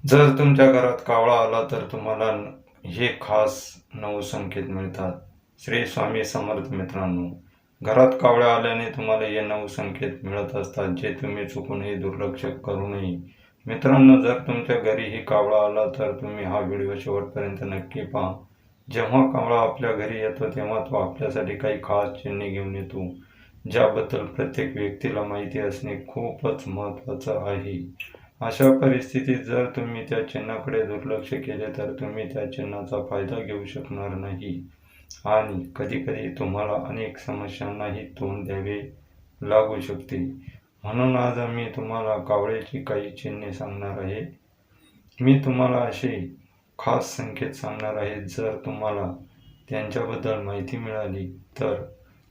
जर तुमच्या घरात कावळा आला तर तुम्हाला हे खास 9 संकेत मिळतात. श्री स्वामी समर्थ मित्रांनो, घरात कावळा आल्याने तुम्हाला हे 9 संकेत मिळत असतात, जे तुम्ही चुकूनही दुर्लक्ष करू नये. मित्रांनो, जर तुमच्या घरीही कावळा आला तर तुम्ही हा व्हिडिओ शेवटपर्यंत नक्की पहा. जेव्हा कावळा आपल्या घरी येतो तेव्हा तो आपल्यासाठी काही खास चिन्हे घेऊन येतो, ज्याबद्दल प्रत्येक व्यक्तीला माहिती असणे खूपच महत्त्वाचं आहे. अशा परिस्थितीत जर तुम्ही त्या चिन्हाकडे दुर्लक्ष केले तर तुम्ही त्या चिन्हाचा फायदा घेऊ शकणार नाही आणि कधीकधी तुम्हाला अनेक समस्यांनाही तोंड द्यावे लागू शकते. म्हणून आज आम्ही तुम्हाला कावळ्याची काही चिन्हे सांगणार आहे. मी तुम्हाला असे खास संकेत सांगणार आहे, जर तुम्हाला त्यांच्याबद्दल माहिती मिळाली तर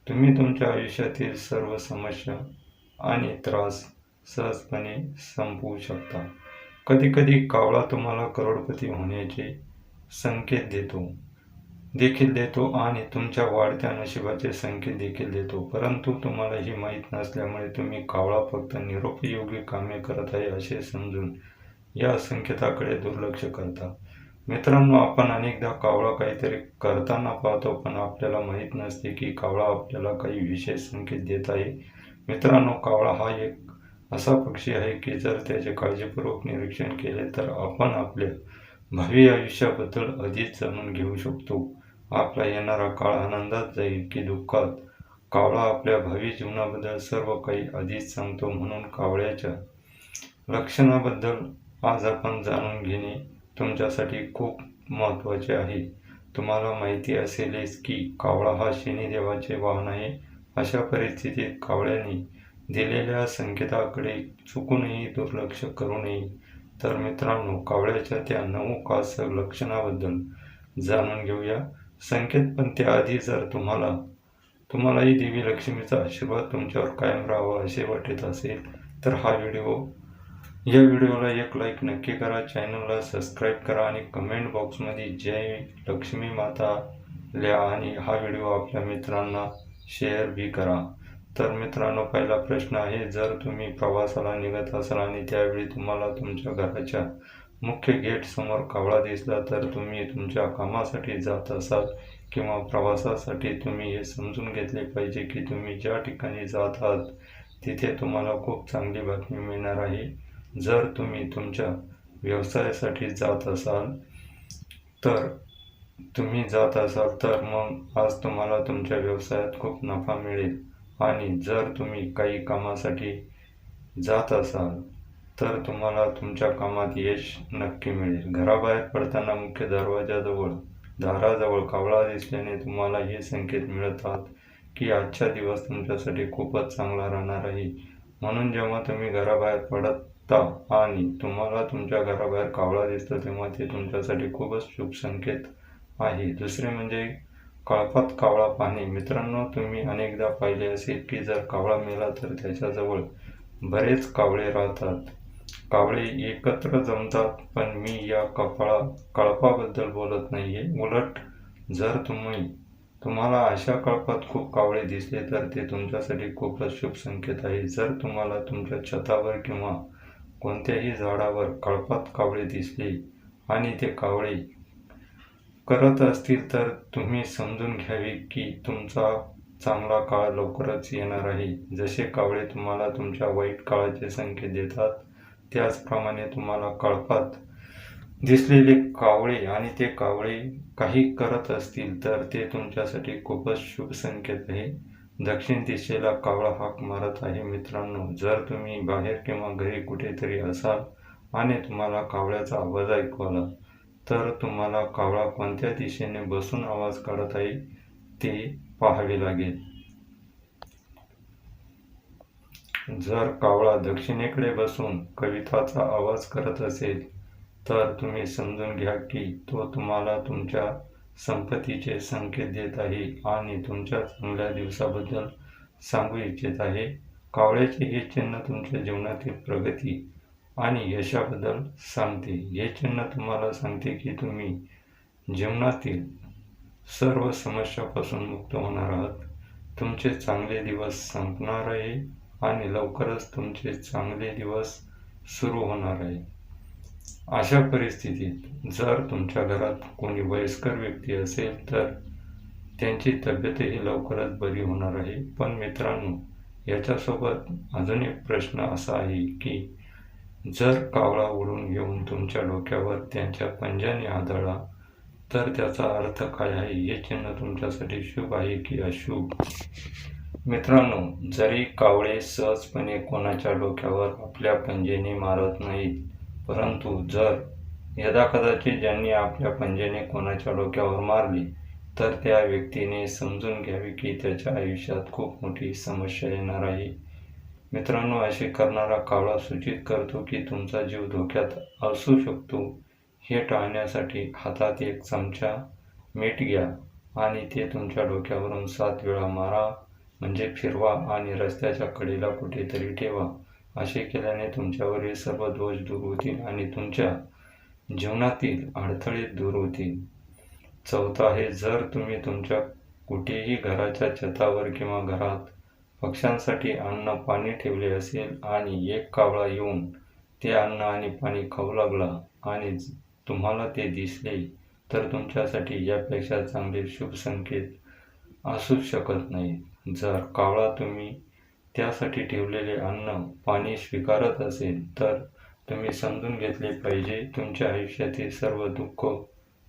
तुम्ही तुमच्या आयुष्यातील सर्व समस्या आणि त्रास सहजपणे संपवू शकता. कधीकधी कावळा तुम्हाला करोडपती होण्याचे संकेत देखील देतो आणि तुमच्या वाढत्या नशिबाचे संकेत देखील देतो. परंतु तुम्हाला हे माहीत नसल्यामुळे तुम्ही कावळा फक्त निरुपयोगी कामे करत आहे असे समजून या संकेताकडे दुर्लक्ष करता. मित्रांनो, आपण अनेकदा कावळा काहीतरी करताना पाहतो, पण आपल्याला माहीत नसते की कावळा आपल्याला काही विशेष संकेत देत आहे. मित्रांनो, कावळा हा एक असा पक्षी आहे की जर त्याचे काळजीपूर्वक निरीक्षण केले तर आपण आपल्या भावी आयुष्याबद्दल अधिक जाणून घेऊ शकतो. आपला येणारा काळ आनंदात जाईल की दुःखात, कावळा आपल्या भावी जीवनाबद्दल सर्व काही आधीच सांगतो. म्हणून कावळ्याच्या लक्षणाबद्दल आज आपण जाणून घेणे तुमच्यासाठी खूप महत्त्वाचे आहे. तुम्हाला माहिती असेलच की कावळा हा शनिदेवाचे वाहन आहे. अशा परिस्थितीत कावळ्याने दिलेल्या संकेताकडे चुकूनही दुर्लक्ष करू नये. तर मित्रांनो, कावळ्याच्या त्या 9 खास लक्षणाबद्दल जाणून घेऊया. संकेत, पण त्याआधी जर तुम्हालाही देवी लक्ष्मीचा आशीर्वाद तुमच्यावर कायम राहावा असे वाटत असेल तर या व्हिडिओला एक लाईक नक्की करा, चॅनलला सबस्क्राईब करा आणि कमेंट बॉक्समध्ये जय लक्ष्मी माता लिहा आणि हा व्हिडिओ आपल्या मित्रांना शेअर भी करा. तर मित्रांनो, पहिला प्रश्न आहे, जर तुम्ही प्रवासाला निघत असाल आणि त्यावेळी तुम्हाला तुमच्या घराच्या मुख्य गेट समोर कावळा दिसला तर तुम्ही तुमच्या कामासाठी जात असाल किंवा प्रवासासाठी, तुम्ही हे समजून घेतले पाहिजे की तुम्ही ज्या ठिकाणी जात आहात तिथे तुम्हाला खूप चांगली बातमी मिळणार आहे. जर तुम्ही तुमच्या व्यवसायासाठी जात असाल तर मग आज तुम्हाला तुमच्या व्यवसायात खूप नफा मिळेल. आणि जर तुम्ही काही कामासाठी जात असाल तर तुम्हाला तुमच्या कामात यश नक्की मिळेल. घराबाहेर पडताना मुख्य दाराजवळ कावळा दिसल्याने तुम्हाला हे संकेत मिळतात की आजचा दिवस तुमच्यासाठी खूपच चांगला राहणार आहे. म्हणून जेव्हा तुम्ही घराबाहेर पडता आणि तुम्हाला तुमच्या घराबाहेर कावळा दिसतो तेव्हा ते तुमच्यासाठी खूपच शुभ संकेत आहे. दुसरे म्हणजे कळपात कावळा पाहणे. मित्रांनो, तुम्ही अनेकदा पाहिले असेल की जर कावळा मेला तर त्याच्याजवळ बरेच कावळे राहतात. कावळे एकत्र जमतात, पण मी या कळपाबद्दल बोलत नाहीये. उलट, जर तुम्हाला अशा कळपात खूप कावळे दिसले तर ते तुमच्यासाठी खूपच शुभ संकेत आहे. जर तुम्हाला तुमच्या छतावर किंवा कोणत्याही झाडावर कळपात कावळे दिसले आणि ते कावळे करत असतील तर तुम्ही समजून घ्यावे की तुमचा चांगला काळ लवकरच येणार आहे. जसे कावळे तुम्हाला तुमच्या वाईट काळाचे संकेत देतात, त्याचप्रमाणे तुम्हाला कळपात दिसलेले कावळे आणि ते कावळे काही करत असतील तर ते तुमच्यासाठी खूपच शुभ संकेत आहे. दक्षिण दिशेला कावळा हाक मारत आहे. मित्रांनो, जर तुम्ही बाहेर किंवा घरी कुठेतरी असाल आणि तुम्हाला कावळ्याचा आवाज ऐकू आला तर तुम्हाला कावळा कोणत्या दिशेने बसून आवाज काढत आहे ते पाहावे लागेल. जर कावळा दक्षिणेकडे बसून कविताचा आवाज करत असेल तर तुम्ही समजून घ्या की तो तुम्हाला तुमच्या संपत्तीचे संकेत देत आहे आणि तुमच्या चांगल्या दिवसाबद्दल सांगू इच्छित आहे. कावळ्याचे हे चिन्ह तुमच्या जीवनातील प्रगती आणि यशाबद्दल सांगते. हे चिन्ह तुम्हाला सांगते की तुम्ही जीवनातील सर्व समस्यापासून मुक्त होणार आहात. तुमचे चांगले दिवस संपणार आहे आणि लवकरच तुमचे चांगले दिवस सुरू होणार आहे. अशा परिस्थितीत जर तुमच्या घरात कोणी वयस्कर व्यक्ती असेल तर त्यांची तब्येतही लवकरच बरी होणार आहे. पण मित्रांनो, याच्यासोबत अजून एक प्रश्न असा आहे की जर कावळा उडून येऊन तुमच्या डोक्यावर त्यांच्या पंजाने आदळला तर त्याचा अर्थ काय आहे? हे चिन्ह तुमच्यासाठी शुभ आहे की अशुभ? मित्रांनो, जरी कावळे सहजपणे कोणाच्या डोक्यावर आपल्या पंजेने मारत नाहीत, परंतु जर यदाकदाचित ज्यांनी आपल्या पंजेने कोणाच्या डोक्यावर मारले तर त्या व्यक्तीने समजून घ्यावे की त्याच्या आयुष्यात खूप मोठी समस्या येणार आहे. मित्रांनो, असे करणारा कावळा सूचित करतो की तुमचा जीव धोक्यात असू शकतो. हे टाळण्यासाठी हातात एक चमचा मीठ घ्या आणि ते तुमच्या डोक्यावरून 7 वेळा मारा, म्हणजे फिरवा आणि रस्त्याच्या कडेला कुठेतरी ठेवा. असे केल्याने तुमच्यावरील सर्व दोष दूर होतील आणि तुमच्या जीवनातील अडथळे दूर होतील. चौथा आहे, जर तुम्ही तुमच्या कुठेही घराच्या छतावर किंवा घरात पक्ष्यांसाठी अन्न पाणी ठेवले असेल आणि एक कावळा येऊन ते अन्न आणि पाणी खाऊ लागला आणि तुम्हाला ते दिसले तर तुमच्यासाठी यापेक्षा चांगले शुभ संकेत असूच शकत नाहीत. जर कावळा तुम्ही त्यासाठी ठेवलेले अन्न पाणी स्वीकारत असेल तर तुम्ही समजून घेतले पाहिजे तुमच्या आयुष्यातील सर्व दुःख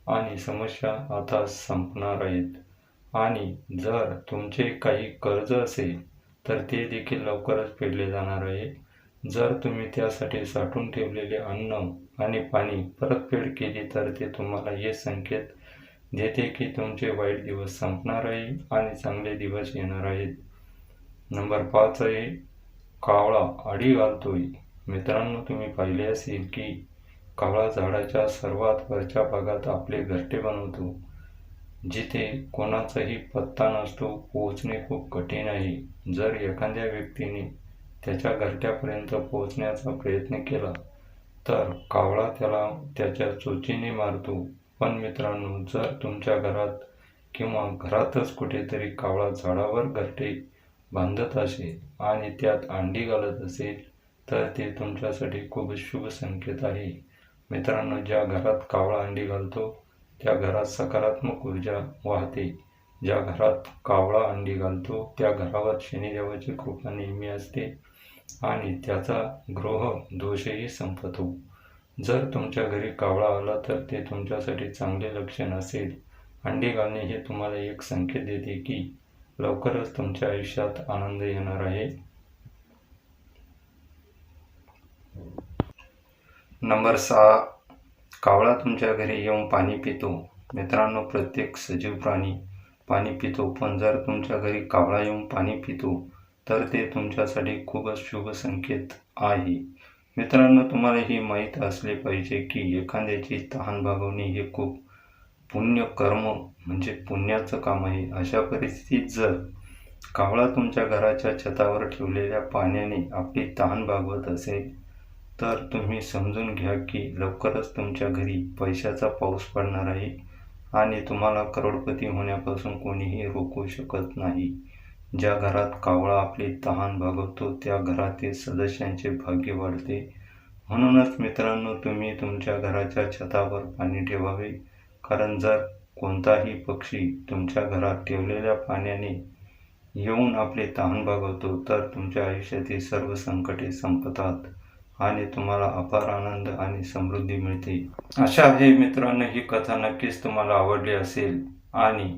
आणि समस्या आता संपणार आहेत. आणि जर तुमचे काही कर्ज असेल तर ते देखील लवकरच फेडले जाणार आहे. जर तुम्ही त्यासाठी साठवून ठेवलेले अन्न आणि पाणी परतफेड केली तर ते तुम्हाला हे संकेत देते की तुमचे वाईट दिवस संपणार आहे आणि चांगले दिवस येणार आहेत. नंबर 5 आहे, कावळा अडी घालतोय. मित्रांनो, तुम्ही पाहिले असेल की कावळा झाडाच्या सर्वात वरच्या भागात आपले घरटे बनवतो, जिथे कोणाचाही पत्ता नसतो. पोहोचणे खूप कठीण आहे. जर एखाद्या व्यक्तीने त्याच्या घरट्यापर्यंत पोहोचण्याचा प्रयत्न केला तर कावळा त्याला त्याच्या चोचीने मारतो. पण मित्रांनो, जर तुमच्या घरात किंवा घरातच कुठेतरी कावळा झाडावर घरटे बांधत असेल आणि त्यात अंडी घालत असेल तर ते तुमच्यासाठी खूप शुभ संकेत आहे. मित्रांनो, ज्या घरात कावळा अंडी घालतो त्या घरात सकारात्मक ऊर्जा वाहते. ज्या घरात कावळा अंडी घालतो त्या घरावर शनिदेवाची कृपा नेहमी असते आणि त्याचा ग्रह दोषही संपतो. जर तुमच्या घरी कावळा आला तर ते तुमच्यासाठी चांगले लक्षण असेल. अंडी घालणे हे तुम्हाला एक संकेत देते की लवकरच तुमच्या आयुष्यात आनंद येणार आहे. नंबर 6, कावळा तुमच्या घरी येऊन पाणी पितो. मित्रांनो, प्रत्येक सजीव प्राणी पाणी पितो, पण जर तुमच्या घरी कावळा येऊन पाणी पितो तर ते तुमच्यासाठी खूपच शुभ संकेत आहे. मित्रांनो, तुम्हाला हे माहीत असले पाहिजे की एखाद्याची तहान भागवणे हे खूप पुण्य कर्म म्हणजे पुण्याचं काम आहे. अशा परिस्थितीत जर कावळा तुमच्या घराच्या छतावर ठेवलेल्या पाण्याने आपली तहान भागवत असेल तर तुम्ही समजून घ्या की लवकरच तुमच्या घरी पैशाचा पाऊस पडणार आहे आणि तुम्हाला करोडपती होण्यापासून कोणीही रोखू शकत नाही. ज्या घरात कावळा आपली तहान भागवतो त्या घरातील सदस्यांचे भाग्य वाढते. म्हणूनच मित्रांनो, तुम्ही तुमच्या घराच्या छतावर पाणी ठेवावे, कारण जर कोणताही पक्षी तुमच्या घरात ठेवलेल्या पाण्याने येऊन आपले तहान भागवतो तर तुमच्या आयुष्यातील सर्व संकटे संपतात आणि तुम्हाला अपार आनंद आणि समृद्धी मिळते. अशा आहे मित्रांनो, ही कथा नक्कीच तुम्हाला आवडली असेल आणि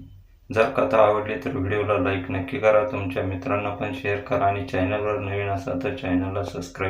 जर कथा आवडली तर व्हिडिओला लाईक नक्की करा, तुमच्या मित्रांना पण शेअर करा आणि चॅनलवर नवीन असाल तर चॅनलला सबस्क्राईब